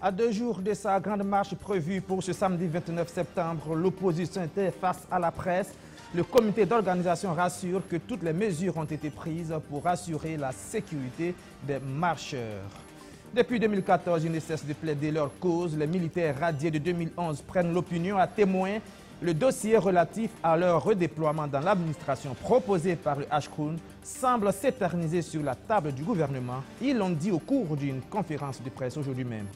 À 2 jours de sa grande marche prévue pour ce samedi 29 septembre, l'opposition était face à la presse. Le comité d'organisation rassure que toutes les mesures ont été prises pour assurer la sécurité des marcheurs. Depuis 2014, ils ne cessent de plaider leur cause. Les militaires radiés de 2011 prennent l'opinion à témoin. Le dossier relatif à leur redéploiement dans l'administration proposé par le HCROUN semble s'éterniser sur la table du gouvernement. Ils l'ont dit au cours d'une conférence de presse aujourd'hui même.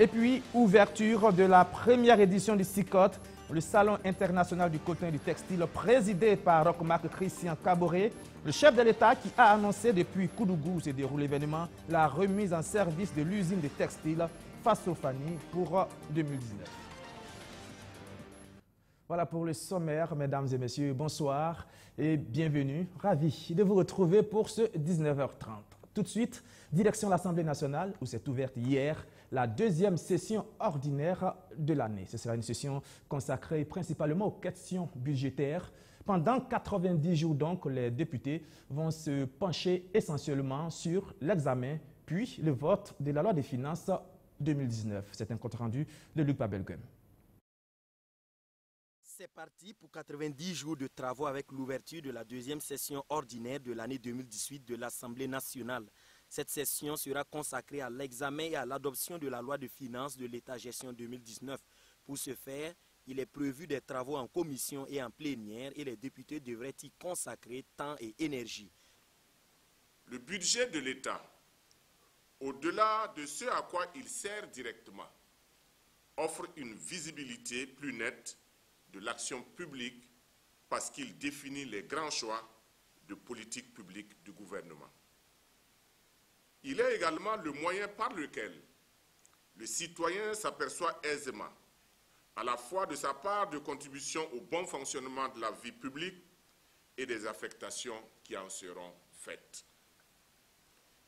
Et puis, ouverture de la première édition du SICOT, le Salon international du coton et du textile, présidé par Roch-Marc Christian Caboret, le chef de l'État qui a annoncé depuis Koudougou se déroule l'événement, la remise en service de l'usine de textile Fassofani pour 2019. Voilà pour le sommaire, mesdames et messieurs, bonsoir et bienvenue. Ravi de vous retrouver pour ce 19h30. Tout de suite, direction l'Assemblée nationale où s'est ouverte hier la deuxième session ordinaire de l'année. Ce sera une session consacrée principalement aux questions budgétaires. Pendant 90 jours, donc, les députés vont se pencher essentiellement sur l'examen puis le vote de la loi des finances 2019. C'est un compte rendu de Luc Babelgum. C'est parti pour 90 jours de travaux avec l'ouverture de la deuxième session ordinaire de l'année 2018 de l'Assemblée nationale. Cette session sera consacrée à l'examen et à l'adoption de la loi de finances de l'État gestion 2019. Pour ce faire, il est prévu des travaux en commission et en plénière et les députés devraient y consacrer temps et énergie. Le budget de l'État, au-delà de ce à quoi il sert directement, offre une visibilité plus nette de l'action publique parce qu'il définit les grands choix de politique publique du gouvernement. Il est également le moyen par lequel le citoyen s'aperçoit aisément à la fois de sa part de contribution au bon fonctionnement de la vie publique et des affectations qui en seront faites.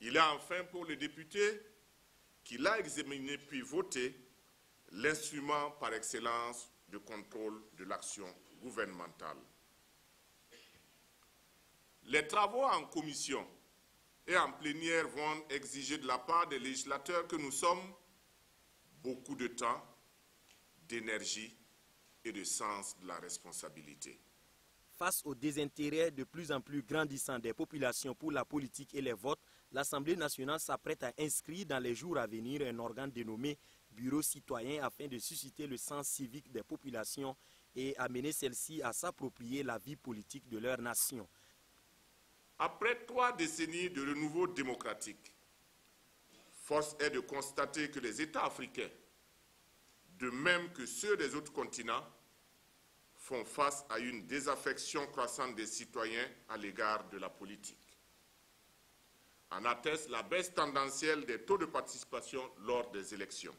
Il est enfin pour le député qui l'a examiné puis voté l'instrument par excellence de contrôle de l'action gouvernementale. Les travaux en commission et en plénière vont exiger de la part des législateurs que nous sommes beaucoup de temps, d'énergie et de sens de la responsabilité. Face au désintérêt de plus en plus grandissant des populations pour la politique et les votes, l'Assemblée nationale s'apprête à inscrire dans les jours à venir un organe dénommé Bureau citoyen afin de susciter le sens civique des populations et amener celles-ci à s'approprier la vie politique de leur nation. Après 3 décennies de renouveau démocratique, force est de constater que les États africains, de même que ceux des autres continents, font face à une désaffection croissante des citoyens à l'égard de la politique. En atteste la baisse tendancielle des taux de participation lors des élections.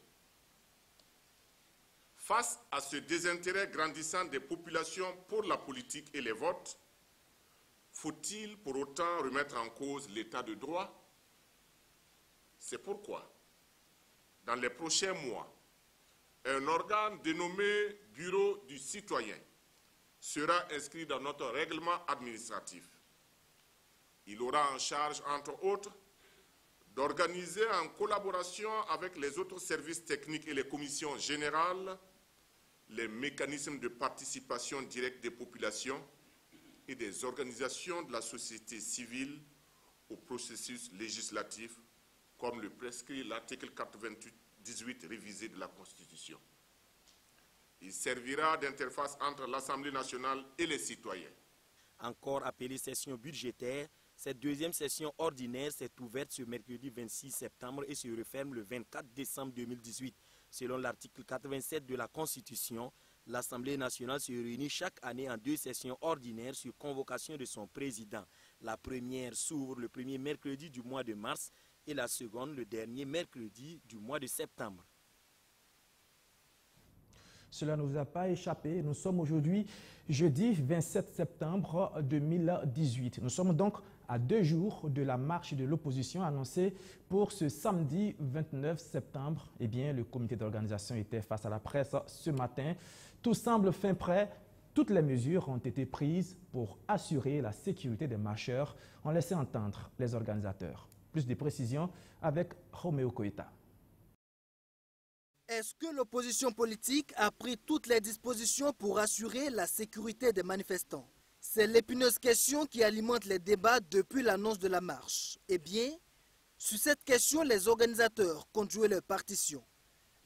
Face à ce désintérêt grandissant des populations pour la politique et les votes, faut-il pour autant remettre en cause l'état de droit? C'est pourquoi, dans les prochains mois, un organe dénommé Bureau du citoyen sera inscrit dans notre règlement administratif. Il aura en charge, entre autres, d'organiser en collaboration avec les autres services techniques et les commissions générales les mécanismes de participation directe des populations et des organisations de la société civile au processus législatif, comme le prescrit l'article 98 révisé de la Constitution. Il servira d'interface entre l'Assemblée nationale et les citoyens. Encore appelée session budgétaire, cette deuxième session ordinaire s'est ouverte ce mercredi 26 septembre et se referme le 24 décembre 2018. Selon l'article 87 de la Constitution, l'Assemblée nationale se réunit chaque année en 2 sessions ordinaires sur convocation de son président. La première s'ouvre le premier mercredi du mois de mars et la seconde le dernier mercredi du mois de septembre. Cela ne vous a pas échappé. Nous sommes aujourd'hui jeudi 27 septembre 2018. Nous sommes donc à 2 jours de la marche de l'opposition annoncée pour ce samedi 29 septembre. Eh bien, le comité d'organisation était face à la presse ce matin. Tout semble fin prêt. Toutes les mesures ont été prises pour assurer la sécurité des marcheurs, ont laissé entendre les organisateurs. Plus de précisions avec Roméo Koïta. Est-ce que l'opposition politique a pris toutes les dispositions pour assurer la sécurité des manifestants? C'est l'épineuse question qui alimente les débats depuis l'annonce de la marche. Eh bien, sur cette question, les organisateurs comptent jouer leur partition.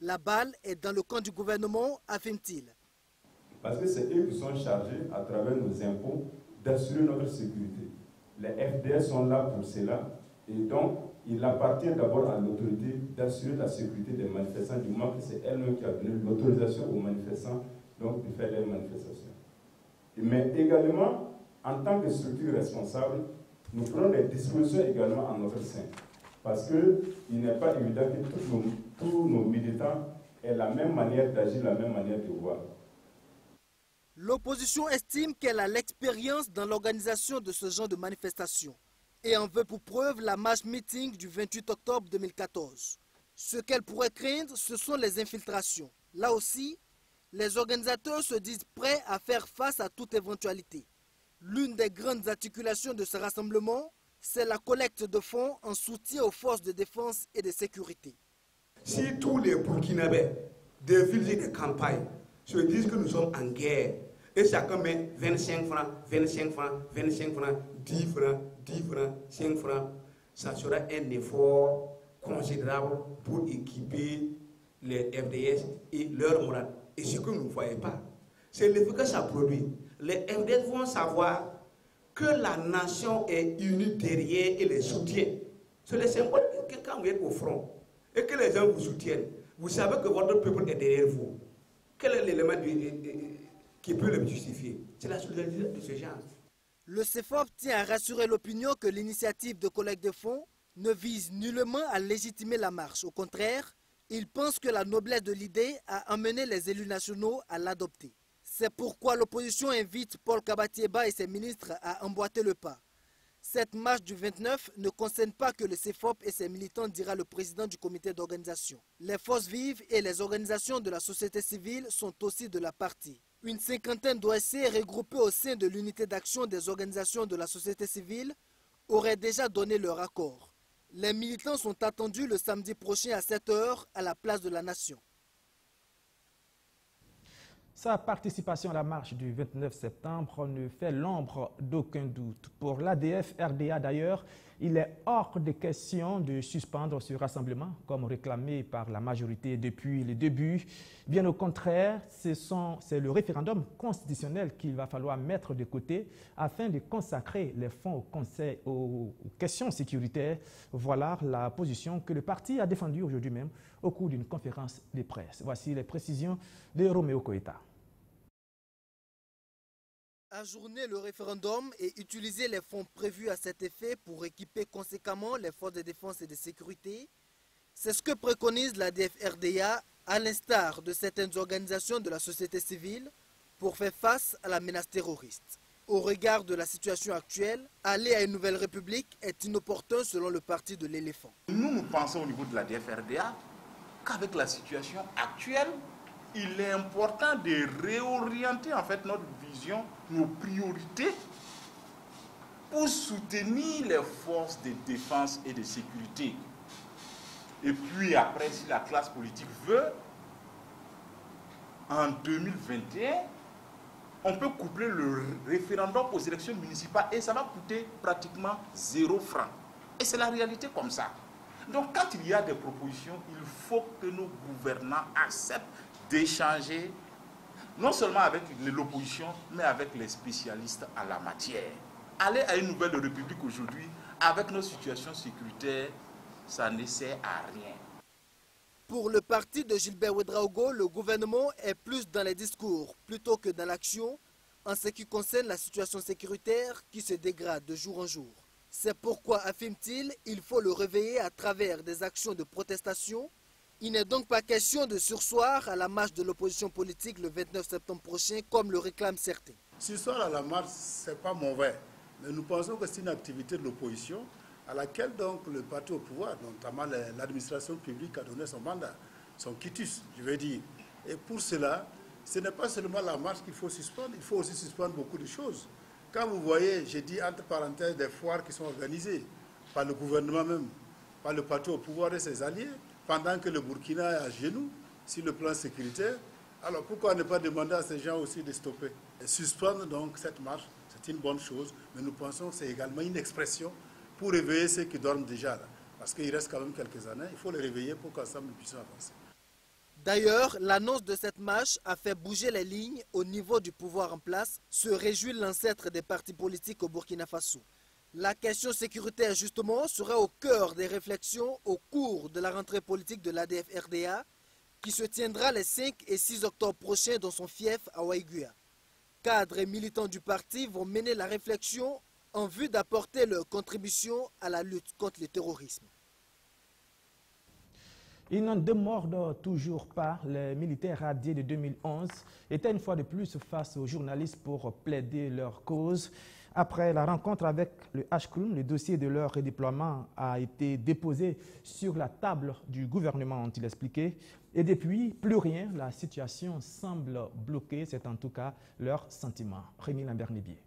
La balle est dans le camp du gouvernement, affirme-t-il. Parce que c'est eux qui sont chargés, à travers nos impôts, d'assurer notre sécurité. Les FDS sont là pour cela, et donc il appartient d'abord à l'autorité d'assurer la sécurité des manifestants, du moment que c'est elle-même qui a donné l'autorisation aux manifestants donc, de faire des manifestations. Mais également, en tant que structure responsable, nous prenons des dispositions également en notre sein. Parce qu'il n'est pas évident que tous nos militants aient la même manière d'agir, la même manière de voir. L'opposition estime qu'elle a l'expérience dans l'organisation de ce genre de manifestation et en veut pour preuve la marche meeting du 28 octobre 2014. Ce qu'elle pourrait craindre, ce sont les infiltrations. Là aussi, les organisateurs se disent prêts à faire face à toute éventualité. L'une des grandes articulations de ce rassemblement, c'est la collecte de fonds en soutien aux forces de défense et de sécurité. Si tous les Burkinabés des villes et des campagnes se disent que nous sommes en guerre, et chacun met 25 francs, 25 francs, 25 francs, 10 francs, 10 francs, 5 francs, ça sera un effort considérable pour équiper les FDS et leur morale. Et ce que vous ne voyez pas, c'est l'effet que ça produit. Les FDS vont savoir que la nation est unie derrière et les soutient. C'est le symbole que quand vous êtes au front et que les gens vous soutiennent, vous savez que votre peuple est derrière vous. Quel est l'élément qui peut le justifier? C'est la solidarité de ce genre. Le CEFOP tient à rassurer l'opinion que l'initiative de collecte de fonds ne vise nullement à légitimer la marche. Au contraire, il pense que la noblesse de l'idée a amené les élus nationaux à l'adopter. C'est pourquoi l'opposition invite Paul Kabatieba et ses ministres à emboîter le pas. Cette marche du 29 ne concerne pas que le CEFOP et ses militants, dira le président du comité d'organisation. Les forces vives et les organisations de la société civile sont aussi de la partie. Une cinquantaine d'OSC regroupés au sein de l'unité d'action des organisations de la société civile auraient déjà donné leur accord. Les militants sont attendus le samedi prochain à 7 h à la place de la Nation. Sa participation à la marche du 29 septembre ne fait l'ombre d'aucun doute. Pour l'ADF-RDA d'ailleurs, il est hors de question de suspendre ce rassemblement, comme réclamé par la majorité depuis le début. Bien au contraire, c'est le référendum constitutionnel qu'il va falloir mettre de côté afin de consacrer les fonds aux questions sécuritaires. Voilà la position que le parti a défendue aujourd'hui même au cours d'une conférence de presse. Voici les précisions de Roméo Koïta. Ajourner le référendum et utiliser les fonds prévus à cet effet pour équiper conséquemment les forces de défense et de sécurité, c'est ce que préconise l'ADF-RDA à l'instar de certaines organisations de la société civile pour faire face à la menace terroriste. Au regard de la situation actuelle, aller à une nouvelle république est inopportun selon le parti de l'éléphant. Nous pensons au niveau de l'ADF-RDA qu'avec la situation actuelle, il est important de réorienter en fait notre vision, nos priorités pour soutenir les forces de défense et de sécurité. Et puis après, si la classe politique veut, en 2021, on peut coupler le référendum aux élections municipales et ça va coûter pratiquement 0 franc. Et c'est la réalité comme ça. Donc quand il y a des propositions, il faut que nos gouvernants acceptent d'échanger, non seulement avec l'opposition, mais avec les spécialistes en la matière. Aller à une nouvelle république aujourd'hui, avec nos situations sécuritaires, ça ne sert à rien. Pour le parti de Gilbert Ouedraogo, le gouvernement est plus dans les discours plutôt que dans l'action en ce qui concerne la situation sécuritaire qui se dégrade de jour en jour. C'est pourquoi, affirme-t-il, il faut le réveiller à travers des actions de protestation. Il n'est donc pas question de surseoir à la marche de l'opposition politique le 29 septembre prochain, comme le réclament certains. Surseoir à la marche, ce n'est pas mauvais, mais nous pensons que c'est une activité de l'opposition à laquelle donc le parti au pouvoir, notamment l'administration publique, a donné son mandat, son quitus, je veux dire. Et pour cela, ce n'est pas seulement la marche qu'il faut suspendre, il faut aussi suspendre beaucoup de choses. Quand vous voyez, j'ai dit entre parenthèses, des foires qui sont organisées par le gouvernement même, par le parti au pouvoir et ses alliés, pendant que le Burkina est à genoux, sur le plan sécuritaire, alors pourquoi ne pas demander à ces gens aussi de stopper? Et suspendre donc cette marche, c'est une bonne chose, mais nous pensons que c'est également une expression pour réveiller ceux qui dorment déjà là. Parce qu'il reste quand même quelques années, il faut les réveiller pour qu'ensemble nous puissions avancer. D'ailleurs, l'annonce de cette marche a fait bouger les lignes au niveau du pouvoir en place, se réjouit l'ancêtre des partis politiques au Burkina Faso. La question sécuritaire, justement, sera au cœur des réflexions au cours de la rentrée politique de l'ADF-RDA, qui se tiendra les 5 et 6 octobre prochains dans son fief à Waiguia. Cadres et militants du parti vont mener la réflexion en vue d'apporter leur contribution à la lutte contre le terrorisme. Ils n'en démordent toujours pas. Les militaires radiés de 2011 étaient une fois de plus face aux journalistes pour plaider leur cause. Après la rencontre avec le Ashkroun, le dossier de leur redéploiement a été déposé sur la table du gouvernement, ont-ils expliqué. Et depuis, plus rien, la situation semble bloquée. C'est en tout cas leur sentiment. Rémi Lambert-Nébier.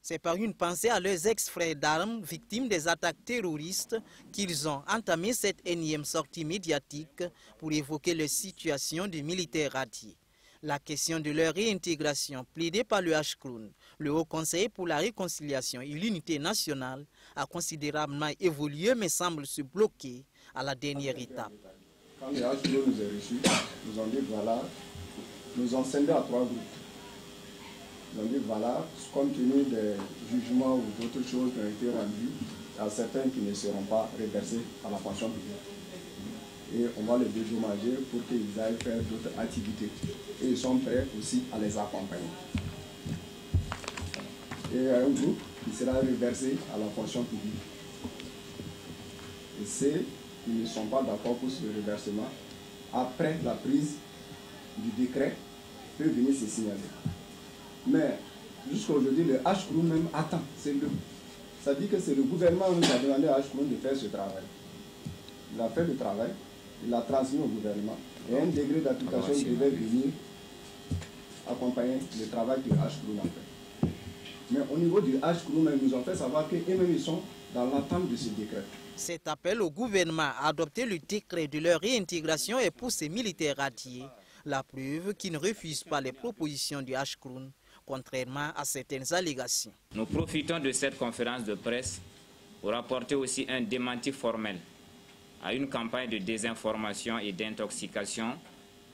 C'est par une pensée à leurs ex-frères d'armes, victimes des attaques terroristes, qu'ils ont entamé cette énième sortie médiatique pour évoquer leur situation de militaires radiés. La question de leur réintégration plaidée par le Ashkroun, le Haut Conseil pour la réconciliation et l'unité nationale, a considérablement évolué mais semble se bloquer à la dernière étape. Quand le Ashkroun nous a reçus, nous ont dit voilà, nous ont scindé à 3 groupes. Ils ont dit voilà, compte tenu des jugements ou d'autres choses qui ont été rendues, il y a certains qui ne seront pas reversés à la pension publique. Et on va les dédommager pour qu'ils aillent faire d'autres activités. Et ils sont prêts aussi à les accompagner. Et il y a un groupe qui sera reversé à la pension publique. Et ceux qui ne sont pas d'accord pour ce reversement, après la prise du décret, peuvent venir se signaler. Mais jusqu'à aujourd'hui, le Ashkroun même attend. Ça dit que c'est le gouvernement qui a demandé à Ashkroun de faire ce travail. Il a fait le travail, il l'a transmis au gouvernement. Et un degré d'application devait venir accompagner le travail que le Ashkroun a fait. Mais au niveau du Ashkroun, ils nous ont fait savoir qu'eux-mêmes ils sont dans l'attente de ce décret. Cet appel au gouvernement à adopter le décret de leur réintégration est pour ces militaires radiés la preuve qu'ils ne refusent pas les propositions du Ashkroun, contrairement à certaines allégations. Nous profitons de cette conférence de presse pour apporter aussi un démenti formel à une campagne de désinformation et d'intoxication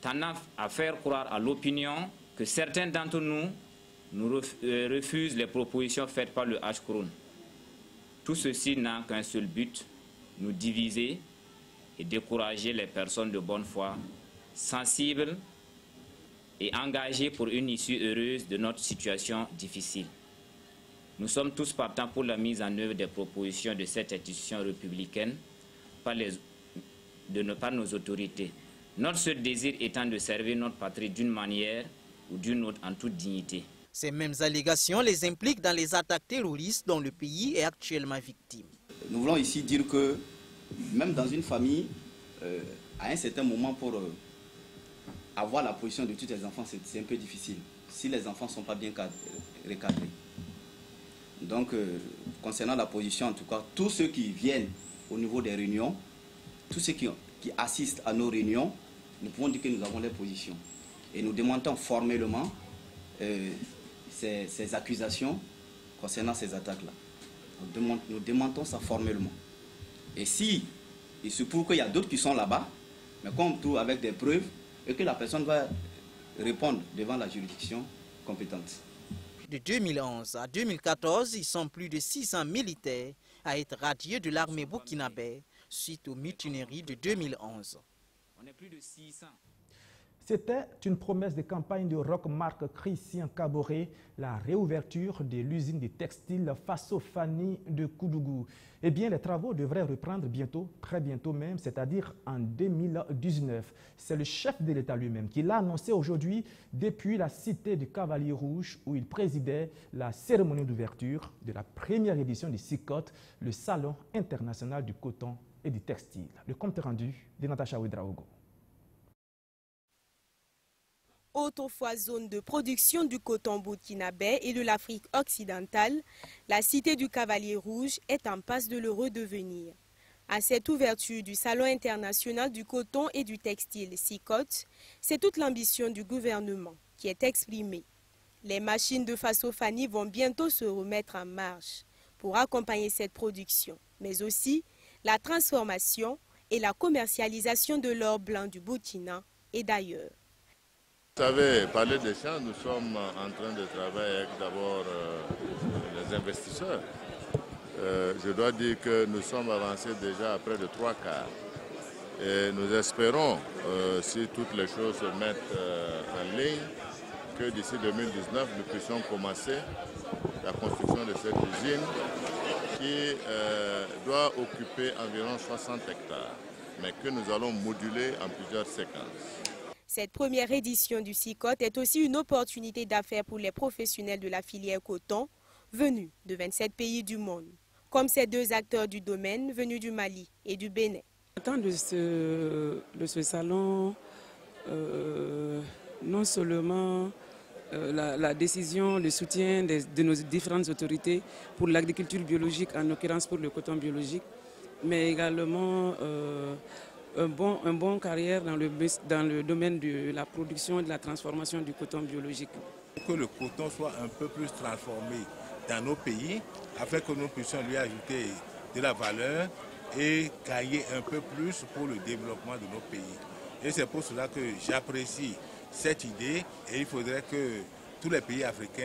tendant à faire croire à l'opinion que certains d'entre nous refusent les propositions faites par le Ashkroun. Tout ceci n'a qu'un seul but, nous diviser et décourager les personnes de bonne foi, sensibles et engagées pour une issue heureuse de notre situation difficile. Nous sommes tous partants pour la mise en œuvre des propositions de cette institution républicaine par nos autorités. Notre seul désir étant de servir notre patrie d'une manière ou d'une autre en toute dignité. Ces mêmes allégations les impliquent dans les attaques terroristes dont le pays est actuellement victime. Nous voulons ici dire que même dans une famille, à un certain moment pour avoir la position de tous les enfants, c'est un peu difficile, si les enfants ne sont pas bien recadrés. Donc, concernant la position, en tout cas, tous ceux qui viennent au niveau des réunions, tous ceux qui assistent à nos réunions, nous pouvons dire que nous avons les positions. Et nous demandons formellement ces accusations concernant ces attaques-là. Nous demandons ça formellement. Et si il se prouve qu'il y a d'autres qui sont là-bas, mais qu'on trouve avec des preuves, et que la personne va répondre devant la juridiction compétente. De 2011 à 2014, ils sont plus de 600 militaires à être radiés de l'armée burkinabé suite aux mutineries de 2011. On est plus de 600. C'était une promesse de campagne de Roch Marc Christian Kaboré, la réouverture de l'usine de textile Faso-Fani de Koudougou. Eh bien, les travaux devraient reprendre bientôt, très bientôt même, c'est-à-dire en 2019. C'est le chef de l'État lui-même qui l'a annoncé aujourd'hui depuis la cité du Cavalier Rouge où il présidait la cérémonie d'ouverture de la première édition du SICOT, le Salon international du coton et du textile. Le compte rendu de Natacha Ouedraogo. Autrefois zone de production du coton burkinabé et de l'Afrique occidentale, la cité du Cavalier Rouge est en passe de le redevenir. À cette ouverture du Salon international du coton et du textile SICOT, c'est toute l'ambition du gouvernement qui est exprimée. Les machines de Faso-Fani vont bientôt se remettre en marche pour accompagner cette production, mais aussi la transformation et la commercialisation de l'or blanc du Burkina et d'ailleurs. Vous savez, parler des champs, nous sommes en train de travailler avec d'abord les investisseurs. Je dois dire que nous sommes avancés déjà à près de 3 quarts. Et nous espérons, si toutes les choses se mettent en ligne, que d'ici 2019, nous puissions commencer la construction de cette usine qui doit occuper environ 60 hectares, mais que nous allons moduler en plusieurs séquences. Cette première édition du SICOT est aussi une opportunité d'affaires pour les professionnels de la filière coton venus de 27 pays du monde, comme ces 2 acteurs du domaine venus du Mali et du Bénin. Tant de ce salon, non seulement la décision, le soutien de nos différentes autorités pour l'agriculture biologique, en l'occurrence pour le coton biologique, mais également un bon carrière dans le domaine de la production et de la transformation du coton biologique. Que le coton soit un peu plus transformé dans nos pays, afin que nous puissions lui ajouter de la valeur et gagner un peu plus pour le développement de nos pays. Et c'est pour cela que j'apprécie cette idée et il faudrait que tous les pays africains